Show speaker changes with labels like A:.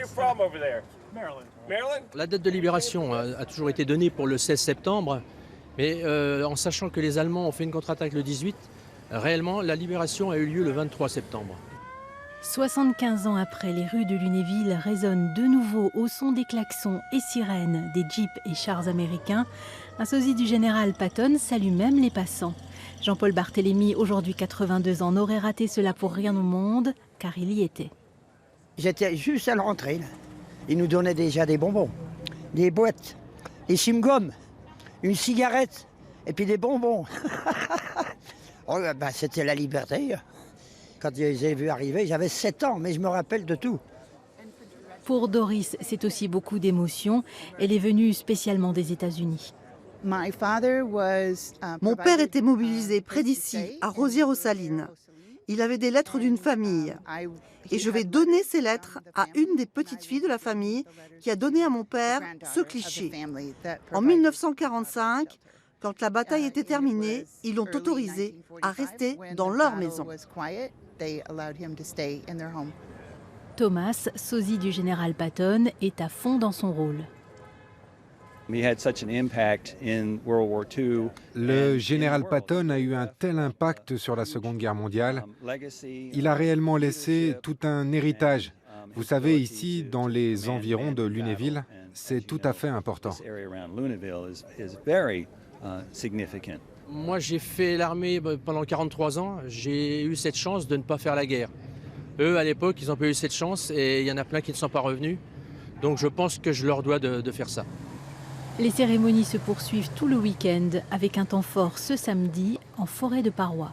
A: from over there?
B: Maryland.
A: Maryland?
C: La date de libération a toujours été donnée pour le 16 septembre, mais en sachant que les Allemands ont fait une contre-attaque le 18, réellement la libération a eu lieu le 23 septembre.
D: 75 ans après, les rues de Lunéville résonnent de nouveau au son des klaxons et sirènes des jeeps et chars américains. Un sosie du général Patton salue même les passants. Jean-Paul Barthélemy, aujourd'hui 82 ans, n'aurait raté cela pour rien au monde, car il y était.
E: J'étais juste à la rentrée, là. Ils nous donnaient déjà des bonbons, des boîtes, des chewing-gums, une cigarette et puis des bonbons. Oh, ben, c'était la liberté. Quand je les ai vus arriver, j'avais 7 ans, mais je me rappelle de tout.
D: Pour Doris, c'est aussi beaucoup d'émotions. Elle est venue spécialement des États-Unis.
F: Mon père était mobilisé près d'ici, à Rosières-aux-Salines. Il avait des lettres d'une famille. Et je vais donner ces lettres à une des petites filles de la famille qui a donné à mon père ce cliché. En 1945, quand la bataille était terminée, ils l'ont autorisé à rester dans leur maison.
D: Thomas, sosie du général Patton, est à fond dans son rôle.
G: Le général Patton a eu un tel impact sur la Seconde Guerre mondiale. Il a réellement laissé tout un héritage. Vous savez, ici, dans les environs de Lunéville, c'est tout à fait important.
C: Moi, j'ai fait l'armée pendant 43 ans. J'ai eu cette chance de ne pas faire la guerre. Eux, à l'époque, ils n'ont pas eu cette chance et il y en a plein qui ne sont pas revenus. Donc je pense que je leur dois de faire ça.
D: Les cérémonies se poursuivent tout le week-end avec un temps fort ce samedi en forêt de Parois.